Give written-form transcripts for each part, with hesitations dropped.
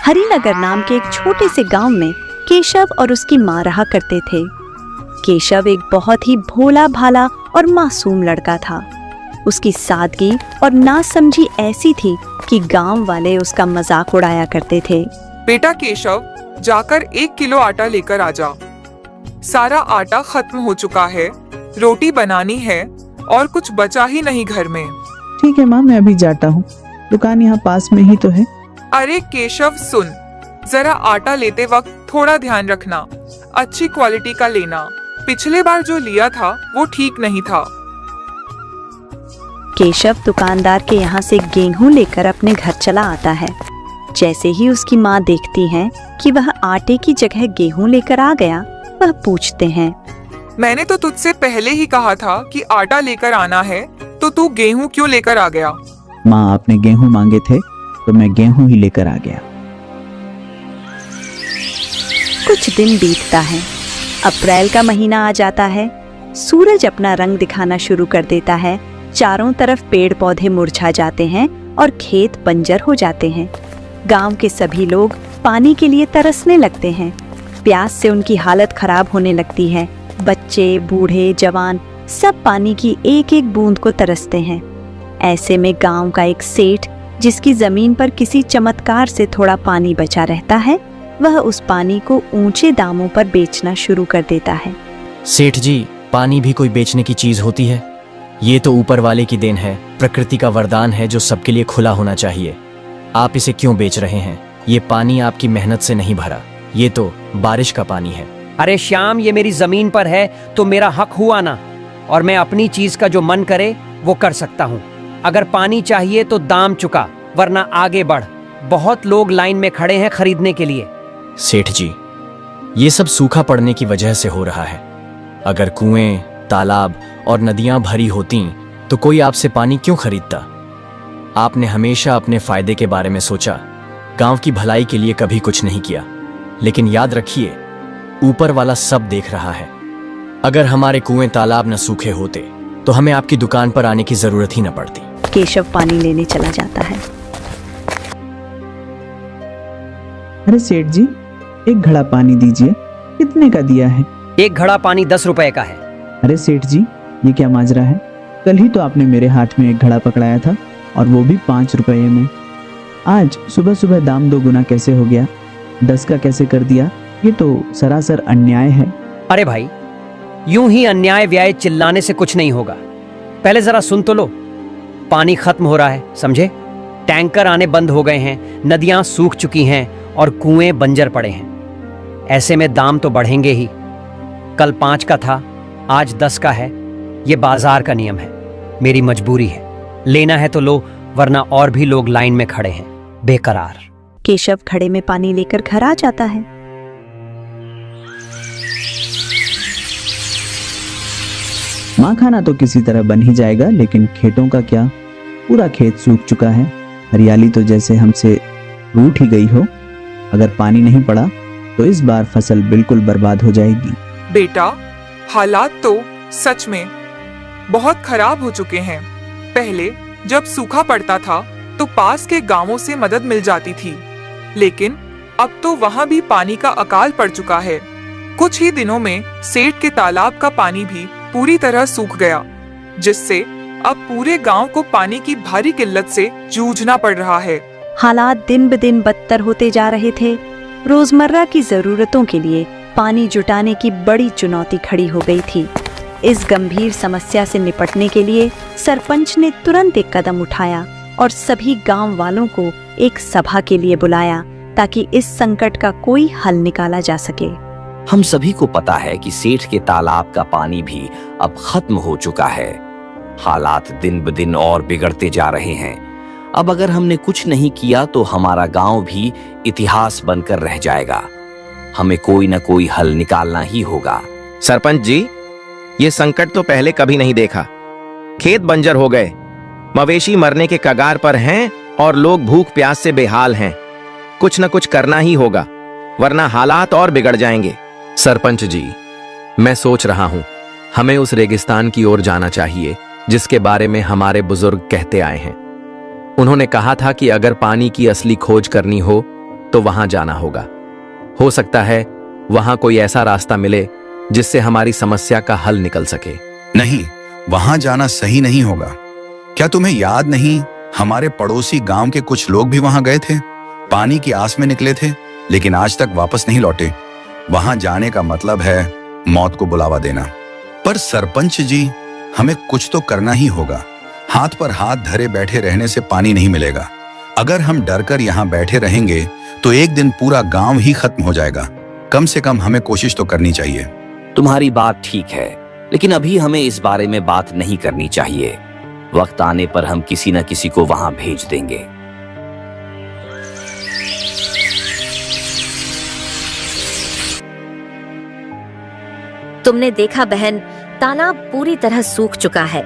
हरिनगर नाम के एक छोटे से गांव में केशव और उसकी माँ रहा करते थे। केशव एक बहुत ही भोला भाला और मासूम लड़का था। उसकी सादगी और नासमझी ऐसी थी कि गांव वाले उसका मजाक उड़ाया करते थे। बेटा केशव, जाकर 1 किलो आटा लेकर आ जा। सारा आटा खत्म हो चुका है, रोटी बनानी है और कुछ बचा ही नहीं घर में। ठीक है माँ, मैं अभी जाता हूँ, दुकान यहाँ पास में ही तो है। अरे केशव सुन, जरा आटा लेते वक्त थोड़ा ध्यान रखना, अच्छी क्वालिटी का लेना। पिछले बार जो लिया था वो ठीक नहीं था। केशव दुकानदार के यहाँ से गेहूं लेकर अपने घर चला आता है। जैसे ही उसकी माँ देखती है कि वह आटे की जगह गेहूं लेकर आ गया, वह पूछते हैं, मैंने तो तुझसे पहले ही कहा था कि आटा लेकर आना है, तो तू गेहूं क्यों लेकर आ गया? माँ, आपने गेहूं मांगे थे तो मैं गेहूं ही लेकर आ गया। कुछ दिन बीतता है। अप्रैल का महीना आ जाता है। सूरज अपना रंग दिखाना शुरू कर देता है। चारों तरफ पेड़ पौधे मुरझा जाते हैं और खेत बंजर हो जाते हैं। गांव के सभी लोग पानी के लिए तरसने लगते हैं। प्यास से उनकी हालत खराब होने लगती है। बच्चे, बूढ़े, जवान सब पानी की एक एक बूंद को तरसते हैं। ऐसे में गांव का एक सेठ, जिसकी जमीन पर किसी चमत्कार से थोड़ा पानी बचा रहता है, वह उस पानी को ऊंचे दामों पर बेचना शुरू कर देता है। सेठ जी, पानी भी कोई बेचने की चीज होती है? ये तो ऊपर वाले की देन है, प्रकृति का वरदान है जो सबके लिए खुला होना चाहिए। आप इसे क्यों बेच रहे हैं? ये पानी आपकी मेहनत से नहीं भरा, ये तो बारिश का पानी है। अरे श्याम, ये मेरी जमीन पर है तो मेरा हक हुआ ना, और मैं अपनी चीज का जो मन करे वो कर सकता हूँ। अगर पानी चाहिए तो दाम चुका, वरना आगे बढ़। बहुत लोग लाइन में खड़े हैं खरीदने के लिए। सेठ जी, ये सब सूखा पड़ने की वजह से हो रहा है। अगर कुएं, तालाब और नदियां भरी होती तो कोई आपसे पानी क्यों खरीदता? आपने हमेशा अपने फायदे के बारे में सोचा, गांव की भलाई के लिए कभी कुछ नहीं किया। लेकिन याद रखिए, ऊपर वाला सब देख रहा है। अगर हमारे कुएं तालाब न सूखे होते तो हमें आपकी दुकान पर आने की जरूरत ही न पड़ती। केशव पानी लेने चला जाता है। अरे सेठ जी, एक घड़ा पानी दीजिए। कितने का दिया है? एक घड़ा पानी 10 रुपए का है। अरे सेठ जी, ये क्या माजरा है? कल ही तो आपने मेरे हाथ में एक घड़ा पकड़ाया था, और वो भी 5 रुपए में। आज सुबह सुबह दाम 2 गुना कैसे हो गया? 10 का कैसे कर दिया? ये तो सरासर अन्याय है। अरे भाई, यूं ही अन्याय व्याय चिल्लाने से कुछ नहीं होगा। पहले जरा सुन तो लो। पानी खत्म हो रहा है, समझे? टैंकर आने बंद हो गए हैं, नदियां सूख चुकी हैं और कुएं बंजर पड़े हैं। ऐसे में दाम तो बढ़ेंगे ही। कल 5 का था, आज 10 का है। ये बाजार का नियम है, मेरी मजबूरी है। लेना है तो लो, वरना और भी लोग लाइन में खड़े हैं बेकरार। केशव घड़े में पानी लेकर घर आ जाता है। माँ, खाना तो किसी तरह बन ही जाएगा, लेकिन खेतों का क्या? पूरा खेत सूख चुका है। हरियाली तो जैसे हमसे रूठ ही गई हो। अगर पानी नहीं पड़ा तो इस बार फसल बिल्कुल बर्बाद हो जाएगी। बेटा, हालात तो सच में बहुत खराब हो चुके हैं। पहले जब सूखा पड़ता था तो पास के गांवों से मदद मिल जाती थी, लेकिन अब तो वहां भी पानी का अकाल पड़ चुका है। कुछ ही दिनों में सेठ के तालाब का पानी भी पूरी तरह सूख गया, जिससे अब पूरे गांव को पानी की भारी किल्लत से जूझना पड़ रहा है। हालात दिन ब दिन बदतर होते जा रहे थे। रोजमर्रा की जरूरतों के लिए पानी जुटाने की बड़ी चुनौती खड़ी हो गई थी। इस गंभीर समस्या से निपटने के लिए सरपंच ने तुरंत एक कदम उठाया और सभी गांव वालों को एक सभा के लिए बुलाया, ताकि इस संकट का कोई हल निकाला जा सके। हम सभी को पता है कि सेठ के तालाब का पानी भी अब खत्म हो चुका है। हालात दिन ब दिन और बिगड़ते जा रहे हैं। अब अगर हमने कुछ नहीं किया तो हमारा गांव भी इतिहास बनकर रह जाएगा। हमें कोई न कोई हल निकालना ही होगा। सरपंच जी, ये संकट तो पहले कभी नहीं देखा। खेत बंजर हो गए, मवेशी मरने के कगार पर हैं और लोग भूख प्यास से बेहाल हैं। कुछ न कुछ करना ही होगा, वरना हालात और बिगड़ जाएंगे। सरपंच जी, मैं सोच रहा हूं, हमें उस रेगिस्तान की ओर जाना चाहिए जिसके बारे में हमारे बुजुर्ग कहते आए हैं। उन्होंने कहा था कि अगर पानी की असली खोज करनी हो तो वहां जाना होगा। हो सकता है वहां कोई ऐसा रास्ता मिले जिससे हमारी समस्या का हल निकल सके। नहीं, वहां जाना सही नहीं होगा। क्या तुम्हें याद नहीं, हमारे पड़ोसी गांव के कुछ लोग भी वहां गए थे, पानी की आस में निकले थे, लेकिन आज तक वापस नहीं लौटे। वहां जाने का मतलब है मौत को बुलावा देना। पर सरपंच जी, हमें कुछ तो करना ही होगा। हाथ पर हाथ धरे बैठे रहने से पानी नहीं मिलेगा। अगर हम डरकर यहाँ बैठे रहेंगे तो एक दिन पूरा गांव ही खत्म हो जाएगा। कम से कम हमें कोशिश तो करनी चाहिए। तुम्हारी बात ठीक है, लेकिन अभी हमें इस बारे में बात नहीं करनी चाहिए। वक्त आने पर हम किसी न किसी को वहां भेज देंगे। तुमने देखा बहन, तालाब पूरी तरह सूख चुका है।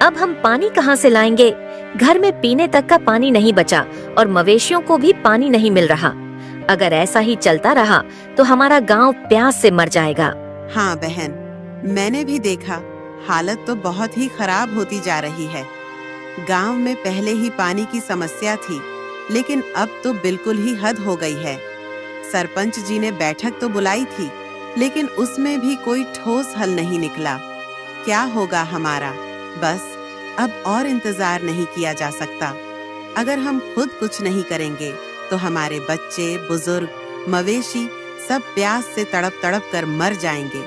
अब हम पानी कहाँ से लाएंगे? घर में पीने तक का पानी नहीं बचा और मवेशियों को भी पानी नहीं मिल रहा। अगर ऐसा ही चलता रहा तो हमारा गांव प्यास से मर जाएगा। हाँ बहन, मैंने भी देखा, हालत तो बहुत ही खराब होती जा रही है। गांव में पहले ही पानी की समस्या थी, लेकिन अब तो बिल्कुल ही हद हो गई है। सरपंच जी ने बैठक तो बुलाई थी, लेकिन उसमें भी कोई ठोस हल नहीं निकला। क्या होगा हमारा? बस अब और इंतजार नहीं किया जा सकता। अगर हम खुद कुछ नहीं करेंगे तो हमारे बच्चे, बुजुर्ग, मवेशी सब प्यास से तड़प तड़प कर मर जाएंगे।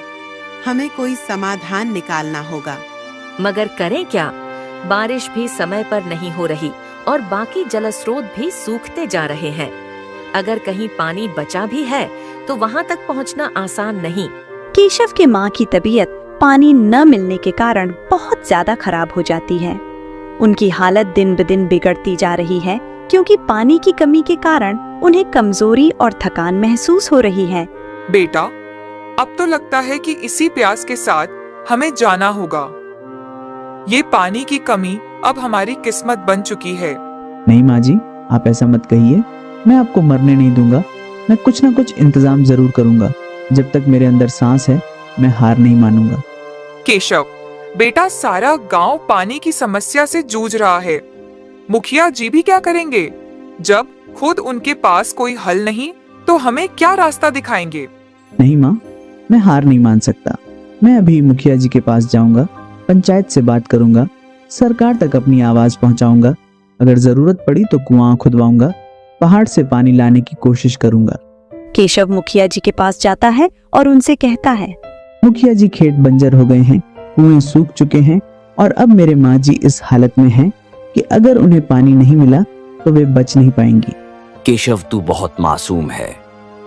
हमें कोई समाधान निकालना होगा। मगर करें क्या? बारिश भी समय पर नहीं हो रही और बाकी जलस्रोत भी सूखते जा रहे हैं। अगर कहीं पानी बचा भी है तो वहां तक पहुंचना आसान नहीं। केशव के माँ की तबीयत पानी न मिलने के कारण बहुत ज्यादा खराब हो जाती है। उनकी हालत दिन ब दिन बिगड़ती जा रही है क्योंकि पानी की कमी के कारण उन्हें कमजोरी और थकान महसूस हो रही है। बेटा, अब तो लगता है कि इसी प्यास के साथ हमें जाना होगा। ये पानी की कमी अब हमारी किस्मत बन चुकी है। नहीं माँ जी, आप ऐसा मत कहिए। मैं आपको मरने नहीं दूंगा। मैं कुछ ना कुछ इंतजाम जरूर करूंगा। जब तक मेरे अंदर सांस है, मैं हार नहीं मानूंगा। केशव बेटा, सारा गांव पानी की समस्या से जूझ रहा है। मुखिया जी भी क्या करेंगे? जब खुद उनके पास कोई हल नहीं तो हमें क्या रास्ता दिखाएंगे? नहीं माँ, मैं हार नहीं मान सकता। मैं अभी मुखिया जी के पास जाऊंगा, पंचायत से बात करूंगा, सरकार तक अपनी आवाज पहुंचाऊंगा। अगर जरूरत पड़ी तो कुआं खुदवाऊंगा, पहाड़ से पानी लाने की कोशिश करूंगा। केशव मुखिया जी के पास जाता है और उनसे कहता है, मुखिया जी, खेत बंजर हो गए हैं, कुएं सूख चुके हैं और अब मेरे माँ जी इस हालत में हैं कि अगर उन्हें पानी नहीं मिला तो वे बच नहीं पाएंगी। केशव, तू बहुत मासूम है।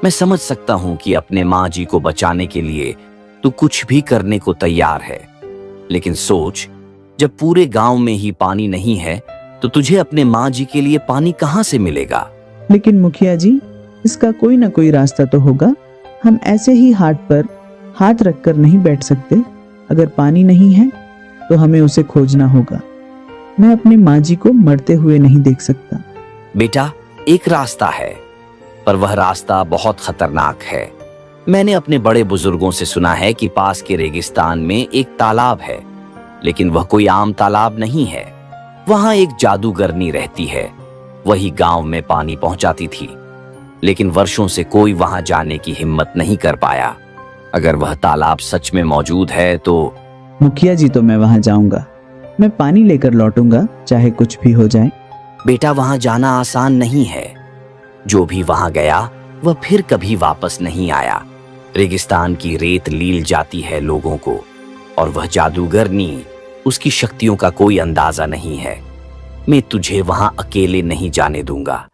मैं समझ सकता हूँ कि अपने माँ जी को बचाने के लिए तू कुछ भी करने को तैयार है, लेकिन सोच, जब पूरे गांव में ही पानी नहीं है तो तुझे अपने माँ जी के लिए पानी कहाँ से मिलेगा? लेकिन मुखिया जी, इसका कोई ना कोई रास्ता तो होगा। हम ऐसे ही हाथ पर हाथ रखकर नहीं बैठ सकते। अगर पानी नहीं है तो हमें उसे खोजना होगा। मैं अपनी माँ जी को मरते हुए नहीं देख सकता। बेटा, एक रास्ता है, पर वह रास्ता बहुत खतरनाक है। मैंने अपने बड़े बुजुर्गों से सुना है कि पास के रेगिस्तान में एक तालाब है, लेकिन वह कोई आम तालाब नहीं है। वहां एक जादूगरनी रहती है। वही गांव में पानी पहुंचाती थी, लेकिन वर्षों से कोई वहां जाने की हिम्मत नहीं कर पाया। अगर वह तालाब सच में मौजूद है तो मुखिया जी, तो मैं वहां जाऊंगा। मैं पानी लेकर लौटूंगा, चाहे कुछ भी हो जाए। बेटा, वहां जाना आसान नहीं है। जो भी वहां गया वह फिर कभी वापस नहीं आया। रेगिस्तान की रेत लील जाती है लोगों को, और वह जादूगरनी, उसकी शक्तियों का कोई अंदाजा नहीं है। मैं तुझे वहां अकेले नहीं जाने दूंगा।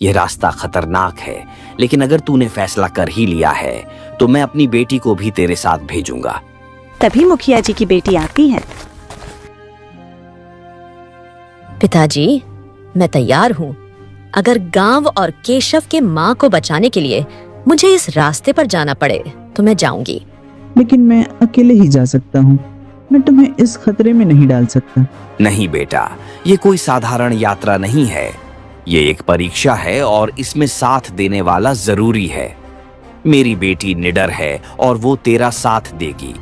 यह रास्ता खतरनाक है, लेकिन अगर तूने फैसला कर ही लिया है तो मैं अपनी बेटी को भी तेरे साथ भेजूंगा। तभी मुखिया जी की बेटी आती है। पिताजी, मैं तैयार हूँ। अगर गांव और केशव के माँ को बचाने के लिए मुझे इस रास्ते पर जाना पड़े तो मैं जाऊंगी। लेकिन मैं अकेले ही जा सकता हूँ। मैं तुम्हें इस खतरे में नहीं डाल सकता। नहीं बेटा, ये कोई साधारण यात्रा नहीं है। ये एक परीक्षा है और इसमें साथ देने वाला जरूरी है। मेरी बेटी निडर है और वो तेरा साथ देगी।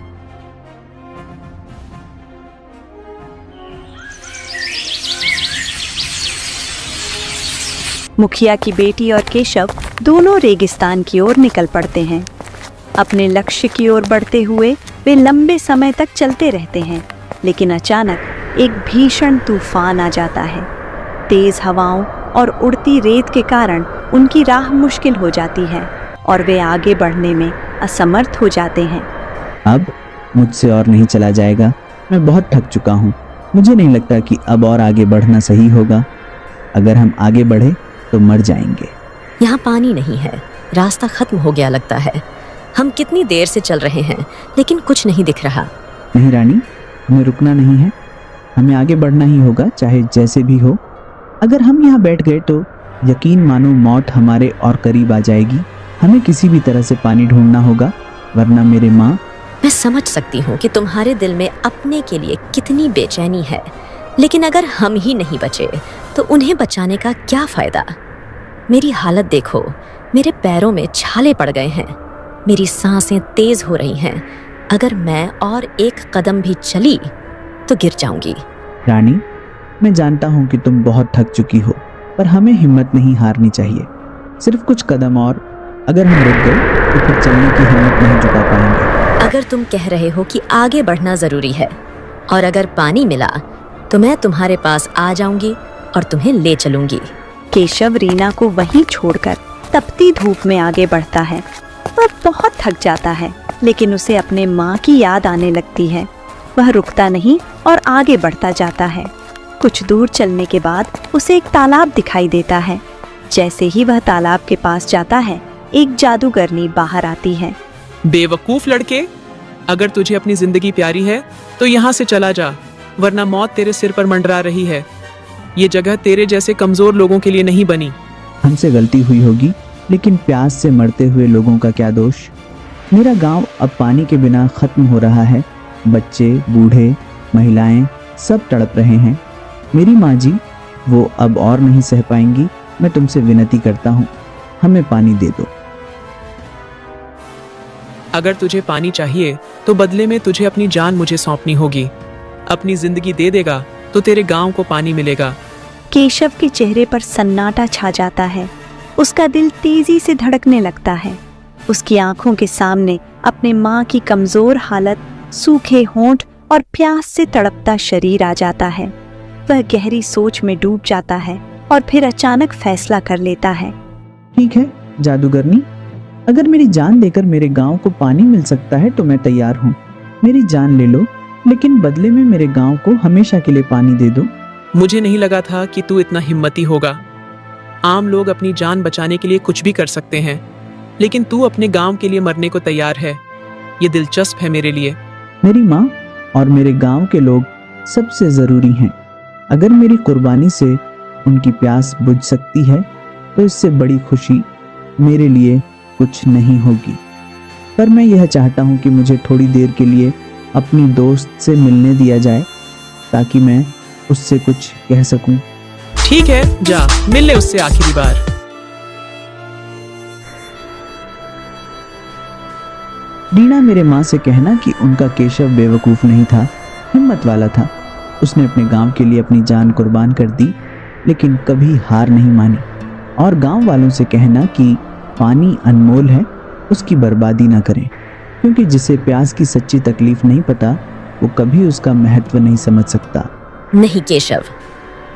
मुखिया की बेटी और केशव दोनों रेगिस्तान की ओर निकल पड़ते हैं। अपने लक्ष्य की ओर बढ़ते हुए वे लंबे समय तक चलते रहते हैं, लेकिन अचानक एक भीषण तूफान आ जाता है। तेज हवाओं और उड़ती रेत के कारण उनकी राह मुश्किल हो जाती है और वे आगे बढ़ने में असमर्थ हो जाते हैं। अब मुझसे और नहीं चला जाएगा। मैं बहुत थक चुका हूँ। मुझे नहीं लगता कि अब और आगे बढ़ना सही होगा। अगर हम आगे बढ़े तो मर जाएंगे। यहाँ पानी नहीं है, रास्ता खत्म हो गया लगता है। हम कितनी देर से चल रहे हैं लेकिन कुछ नहीं दिख रहा। नहीं रानी, हमें रुकना नहीं है। हमें आगे बढ़ना ही होगा, चाहे जैसे भी हो। अगर हम यहाँ बैठ गए तो यकीन मानो मौत हमारे और करीब आ जाएगी। हमें किसी भी तरह से पानी ढूंढना होगा, वरना मेरे माँ। मैं समझ सकती हूँ कि तुम्हारे दिल में अपने के लिए कितनी बेचैनी है, लेकिन अगर हम ही नहीं बचे तो उन्हें बचाने का क्या फायदा। मेरी हालत देखो, मेरे पैरों में छाले पड़ गए हैं, मेरी सांसें तेज हो रही हैं। अगर मैं और एक कदम भी चली तो गिर जाऊंगी। रानी, मैं जानता हूँ कि तुम बहुत थक चुकी हो, पर हमें हिम्मत नहीं हारनी चाहिए। सिर्फ कुछ कदम और। अगर हम रुक गए तो फिर चलने की हिम्मत नहीं जुटा पाएंगे। अगर तुम कह रहे हो कि आगे बढ़ना जरूरी है और अगर पानी मिला तो मैं तुम्हारे पास आ जाऊंगी और तुम्हें ले चलूंगी। केशव रीना को वहीं छोड़कर तपती धूप में आगे बढ़ता है। वह बहुत थक जाता है, लेकिन उसे अपने माँ की याद आने लगती है। वह रुकता नहीं और आगे बढ़ता जाता है। कुछ दूर चलने के बाद उसे एक तालाब दिखाई देता है। जैसे ही वह तालाब के पास जाता है, एक जादूगरनी बाहर आती है। बेवकूफ लड़के, अगर तुझे अपनी जिंदगी प्यारी है तो यहाँ से चला जा, वरना मौत तेरे सिर पर मंडरा रही है। ये जगह तेरे जैसे कमजोर लोगों के लिए नहीं बनी। हमसे गलती हुई होगी, लेकिन प्यास से मरते हुए लोगों का क्या दोष। मेरा गांव अब पानी के बिना खत्म हो रहा है। बच्चे, बूढ़े, महिलाएं सब तड़प रहे हैं। मेरी माँ जी, वो अब और नहीं सह पाएंगी। मैं तुमसे विनती करता हूँ, हमें पानी दे दो। अगर तुझे पानी चाहिए तो बदले में तुझे अपनी जान मुझे सौंपनी होगी। अपनी जिंदगी दे देगा तो तेरे गांव को पानी मिलेगा। केशव के चेहरे पर सन्नाटा छा जाता है। उसका दिल तेजी से धड़कने लगता है। उसकी आंखों के सामने अपने माँ की कमजोर हालत, सूखे होंठ और प्यास से तड़पता शरीर आ जाता है। वह गहरी सोच में डूब जाता है और फिर अचानक फैसला कर लेता है। ठीक है जादूगरनी, अगर मेरी जान देकर मेरे गांव को पानी मिल सकता है तो मैं तैयार हूँ। मेरी जान ले लो, लेकिन बदले में मेरे गांव को हमेशा के लिए पानी दे दो। मुझे नहीं लगा था कि तू इतना हिम्मती होगा। आम लोग अपनी जान बचाने के लिए कुछ भी कर सकते हैं, लेकिन तू अपने गांव के लिए मरने को तैयार है। ये दिलचस्प है मेरे लिए। मेरी माँ और मेरे गांव के लोग सबसे जरूरी हैं। अगर मेरी कुर्बानी से उनकी प्यास बुझ सकती है तो इससे बड़ी खुशी मेरे लिए कुछ नहीं होगी। पर मैं यह चाहता हूँ कि मुझे थोड़ी देर के लिए अपनी दोस्त से मिलने दिया जाए, ताकि मैं उससे कुछ कह सकूं। ठीक है, जा मिल ले उससे आखिरी बार। रीना, मेरे माँ से कहना कि उनका केशव बेवकूफ नहीं था, हिम्मत वाला था। उसने अपने गांव के लिए अपनी जान कुर्बान कर दी, लेकिन कभी हार नहीं मानी। और गांव वालों से कहना कि पानी अनमोल है, उसकी बर्बादी ना करें, क्योंकि जिसे प्यास की सच्ची तकलीफ नहीं पता, वो कभी उसका महत्व नहीं समझ सकता। नहीं केशव,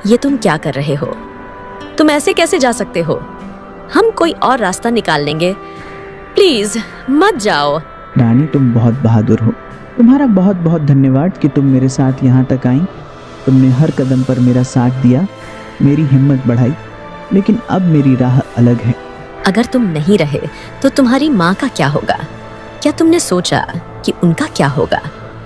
ये तुम क्या कर रहे हो? तुम ऐसे कैसे जा सकते हो? हम कोई और रास्ता निकाल लेंगे। प्लीज मत जाओ। रानी, तुम बहुत बहादुर हो। तुम्हारा बहुत बहुत धन्यवाद कि तुम मेरे साथ यहाँ तक आई। तुमने हर कदम पर मेरा साथ दिया, मेरी हिम्मत बढ़ाई, लेकिन अब मेरी राह अलग है। अगर तुम नहीं रहे तो तुम्हारी माँ का क्या होगा? क्या तुमने सोचा कि उनका क्या होगा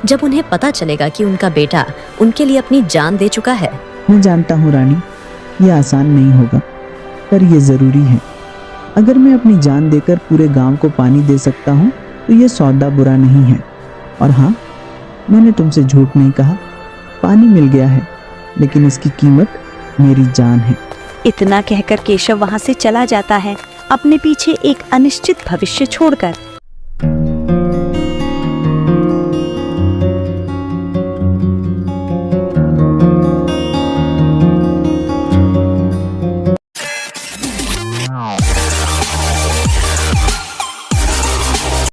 जब उन्हें पता चलेगा कि उनका बेटा उनके लिए अपनी जान दे चुका है? मैं जानता हूँ रानी, ये आसान नहीं होगा, पर ये जरूरी है। अगर मैं अपनी जान देकर पूरे गांव को पानी दे सकता हूँ तो ये सौदा बुरा नहीं है। और हाँ, मैंने तुमसे झूठ नहीं कहा। पानी मिल गया है, लेकिन इसकी कीमत मेरी जान है। इतना कहकर केशव वहां से चला जाता है, अपने पीछे एक अनिश्चित भविष्य छोड़कर।